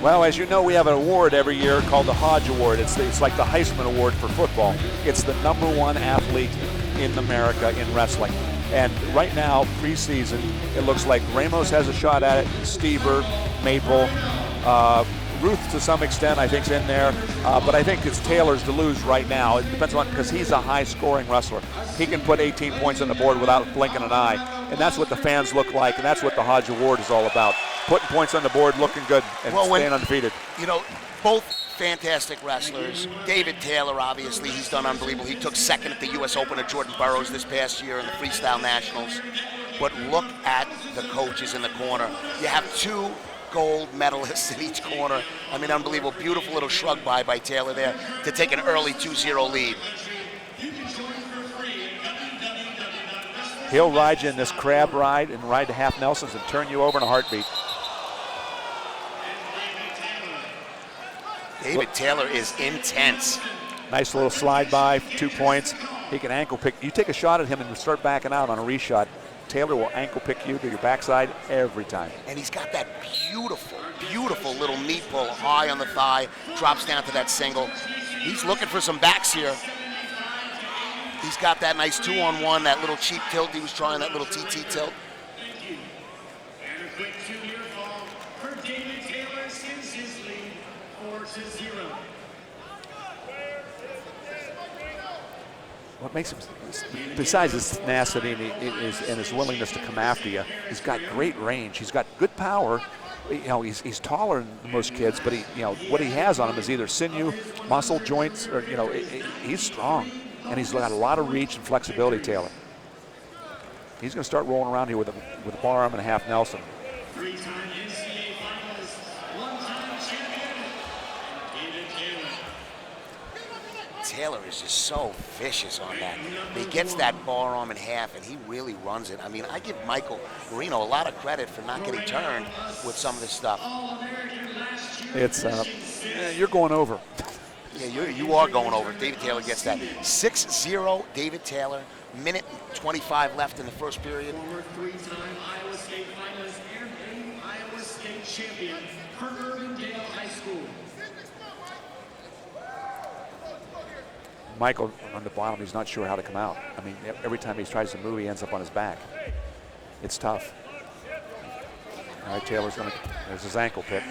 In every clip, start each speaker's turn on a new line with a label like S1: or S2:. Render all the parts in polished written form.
S1: Well, as you know, we have an award every year called the Hodge Award. It's like the Heisman Award for football. It's the #1 athlete in America in wrestling. And right now, preseason, it looks like Ramos has a shot at it, Stever, Maple, Ruth to some extent I think's in there, but I think it's Taylor's to lose right now. It depends on, because he's a high-scoring wrestler. He can put 18 points on the board without blinking an eye, and that's what the fans look like, and that's what the Hodge Award is all about. Putting points on the board, looking good, and staying undefeated.
S2: You know, both fantastic wrestlers. David Taylor, obviously, he's done unbelievable. He took second at the U.S. Open at Jordan Burroughs this past year in the Freestyle Nationals. But look at the coaches in the corner. You have 2 gold medalists in each corner. I mean, unbelievable. Beautiful little shrug by Taylor there to take an early 2-0 lead.
S1: He'll ride you in this crab ride and ride to half Nelsons and turn you over in a heartbeat.
S2: David Taylor is intense.
S1: Nice little slide by, 2 points. He can ankle pick. You take a shot at him and start backing out on a reshot, Taylor will ankle pick you to your backside every time.
S2: And he's got that beautiful, beautiful little knee pull high on the thigh, drops down to that single. He's looking for some backs here. He's got that nice 2-on-1, that little cheap tilt he was trying, that little TT tilt.
S3: And a quick 2-year fall for David Taylor since his lead 4-0.
S1: What makes him, besides his tenacity and his willingness to come after you, he's got great range. He's got good power. You know, he's taller than most kids, but what he has on him is either sinew, muscle, joints, or he's strong, and he's got a lot of reach and flexibility. Taylor. He's going to start rolling around here with a bar arm and a half Nelson.
S3: Three-time NCAA finalist, one-time champion, David Taylor.
S2: Taylor is just so vicious on that. He gets that bar arm in half, and he really runs it. I mean, I give Michael Moreno a lot of credit for not getting turned with some of this stuff.
S1: It's, you're going over.
S2: Yeah, you are going over. David Taylor gets that. 6-0, David Taylor. Minute 25 left in the first period.
S3: Former three-time Iowa State finalist and Iowa State champion for Urbandale High School.
S1: Michael on the bottom, he's not sure how to come out. I mean, every time he tries to move, he ends up on his back. It's tough. All right, Taylor's there's his ankle pick.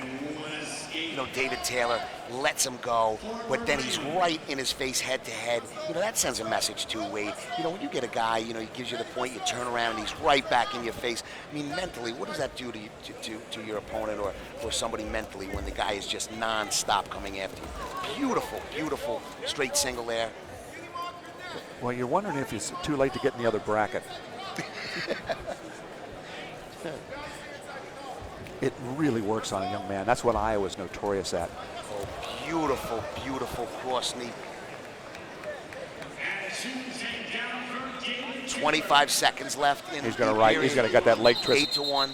S2: You know, David Taylor lets him go, but then he's right in his face head to head. You know, that sends a message too, Wade. You know, when you get a guy, he gives you the point, you turn around, and he's right back in your face. I mean, mentally, what does that do to your opponent or somebody mentally when the guy is just non-stop coming after you? Beautiful, beautiful straight single there.
S1: Well, you're wondering if it's too late to get in the other bracket. It really works on a young man. That's what Iowa's notorious at.
S2: Oh, beautiful, beautiful cross knee. 25 seconds left in
S1: He's going to right. He's going to get that leg twist.
S2: 8-1.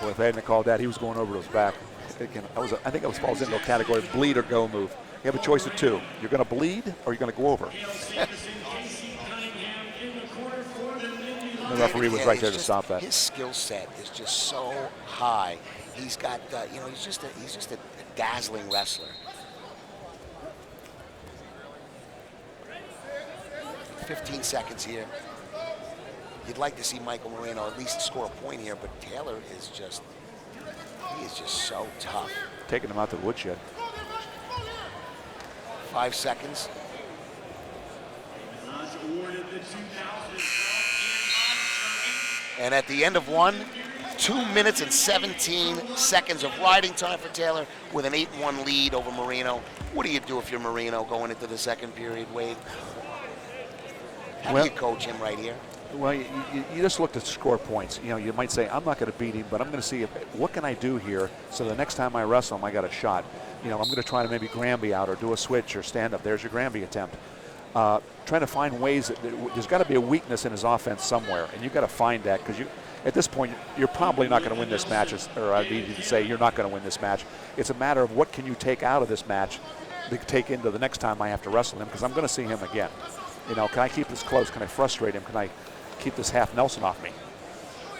S1: Boy, if they hadn't called that, he was going over to his back. Again, I think it falls into a category of bleed or go move. You have a choice of two. You're going to bleed or you're going to go over. The referee was right there to stop that.
S2: His skill set is just so high. He's got, he's just a dazzling wrestler. 15 seconds here. You'd like to see Michael Moreno at least score a point here, but Taylor is just, he is just so tough.
S1: Taking him out to the woodshed.
S2: 5 seconds. And at the end of 2 minutes and 17 seconds of riding time for Taylor with an 8-1 lead over Moreno. What do you do if you're Moreno going into the second period, Wade? How do you coach him right here?
S1: Well, you just look to score points. You might say, I'm not going to beat him, but I'm going to see what can I do here so the next time I wrestle him, I got a shot. I'm going to try to maybe Granby out or do a switch or stand up. There's your Granby attempt. Trying to find ways that there's got to be a weakness in his offense somewhere, and you've got to find that because at this point, you're probably not going to win this match, or I need you to say you're not going to win this match. It's a matter of what can you take out of this match to take into the next time I have to wrestle him, because I'm going to see him again. Can I keep this close? Can I frustrate him? Can I keep this half Nelson off me?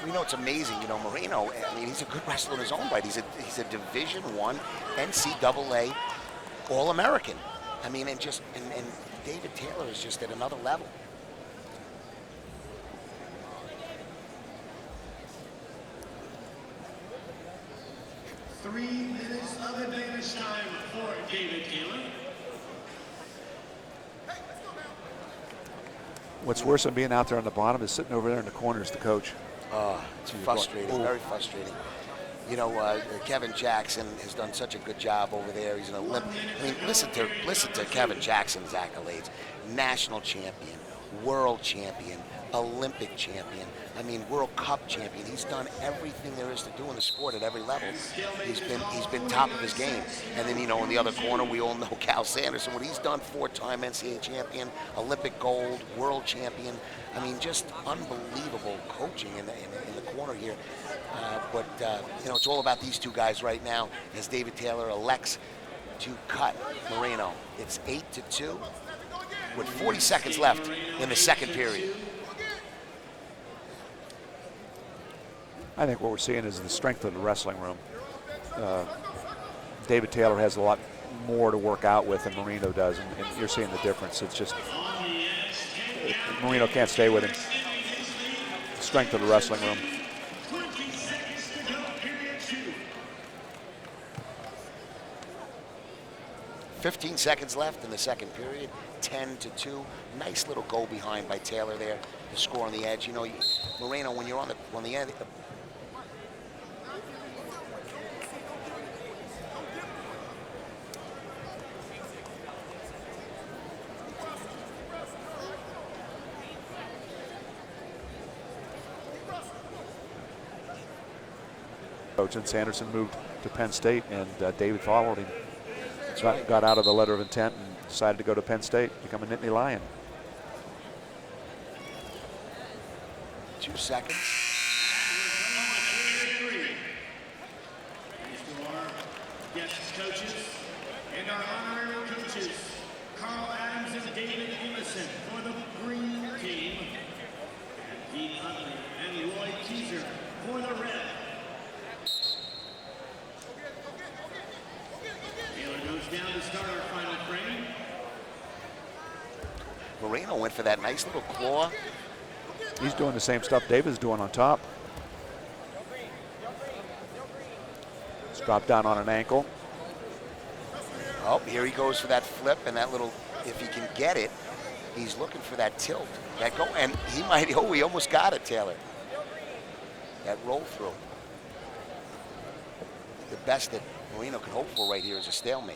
S2: You know, it's amazing. You know, Moreno, I mean, he's a good wrestler in his own right. He's a Division I NCAA All-American. I mean, and David Taylor is just at another level.
S3: Three minutes of advantage time for David Taylor.
S1: What's worse than being out there on the bottom is sitting over there in the corner as the coach.
S2: It's frustrating, very frustrating. You know, Kevin Jackson has done such a good job over there. He's an Olympic. I mean, listen to Kevin Jackson's accolades: national champion, world champion, Olympic champion. I mean, World Cup champion. He's done everything there is to do in the sport at every level. He's been top of his game. And then, you know, in the other corner, we all know Cal Sanderson. What he's done: 4-time NCAA champion, Olympic gold, world champion. I mean, just unbelievable coaching in the corner here. You know, it's all about these two guys right now as David Taylor elects to cut Moreno. It's 8-2 with 40 seconds left in the second period.
S1: I think what we're seeing is the strength of the wrestling room. David Taylor has a lot more to work out with than Moreno does, and you're seeing the difference. It's just Moreno can't stay with him. Strength of the wrestling room.
S3: 20 seconds to go, period 2.
S2: 15 seconds left in the second period, 10-2. Nice little go behind by Taylor there to score on the edge. You know, Moreno, when you're on the end.
S1: Coach, and Sanderson moved to Penn State, and David followed him.
S2: That's right.
S1: Got out of the letter of intent and decided to go to Penn State, become a Nittany Lion.
S2: 2 seconds.
S3: Guest coaches and our honorary coaches, Carl Adams and David Emerson for the green team, and Pete Huntley and Lloyd Keiser for the red. Taylor goes down to start our final frame.
S2: Moreno went for that nice little claw.
S1: He's doing the same stuff David's doing on top. He's dropped down on an ankle.
S2: Oh, here he goes for that flip and that little, if he can get it, he's looking for that tilt. That go, and he might, oh, he almost got it, Taylor. That roll through. The best that Moreno can hope for right here is a stalemate.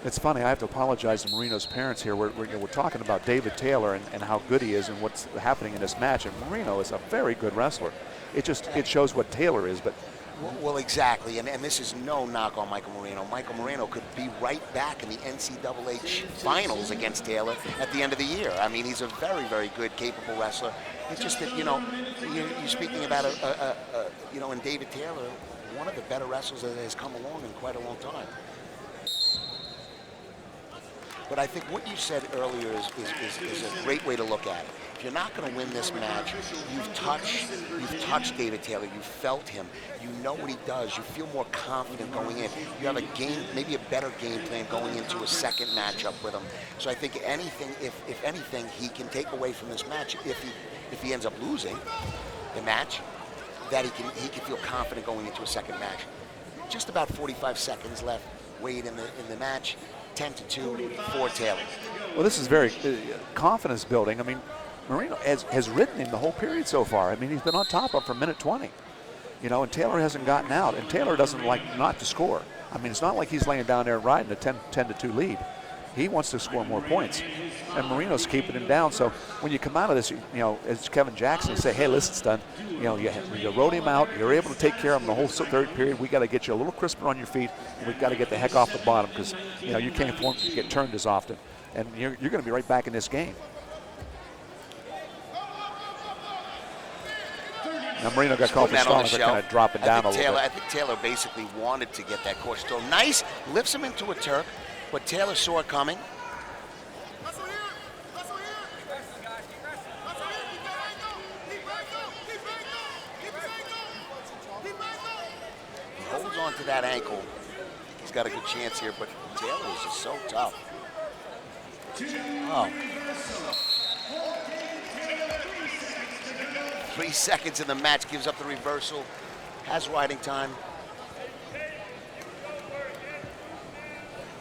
S1: It's funny, I have to apologize to Moreno's parents here. We're talking about David Taylor and how good he is and what's happening in this match. And Moreno is a very good wrestler. It shows what Taylor is, but
S2: well, exactly, and this is no knock on Michael Moreno. Michael Moreno could be right back in the NCAA finals against Taylor at the end of the year. I mean, he's a very, very good, capable wrestler. It's just that, you know, you're speaking about you know, in David Taylor, one of the better wrestlers that has come along in quite a long time. But I think what you said earlier is a great way to look at it. If you're not going to win this match, you've touched David Taylor. You've felt him. You know what he does. You feel more confident going in. You have a game, maybe a better game plan going into a second matchup with him. So I think if anything, he can take away from this match if he ends up losing the match, that he can feel confident going into a second match. Just about 45 seconds left. Wade in the match. 10-2 for Taylor.
S1: well, this is very confidence building. I mean, Moreno has ridden him the whole period so far. I mean, he's been on top of for minute 20. You know, and Taylor hasn't gotten out, and Taylor doesn't like not to score. I mean, it's not like he's laying down there riding a 10-2 lead. He wants to score more points, and Moreno's keeping him down. So when you come out of this, you know, as Kevin Jackson, you say, hey, listen, Stun, you know, you rode him out. You're able to take care of him the whole third period. We got to get you a little crisper on your feet, and we've got to get the heck off the bottom because, you know, you can't afford to get turned as often. And you're going to be right back in this game. Now Moreno got called for
S2: Putting that on
S1: stalling,
S2: the
S1: but kind of dropping down a little
S2: I
S1: bit.
S2: think Taylor basically wanted to get that caution. So nice, lifts him into a Turk, but Taylor saw it coming. He holds on to that ankle. He's got a good chance here, but Taylor is just so tough. Oh. 3 seconds in the match, gives up the reversal, has riding time.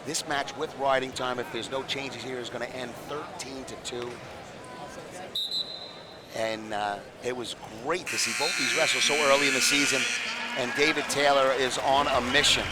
S2: This match with riding time, if there's no changes here, is going to end 13-2. And it was great to see both these wrestle so early in the season. And David Taylor is on a mission.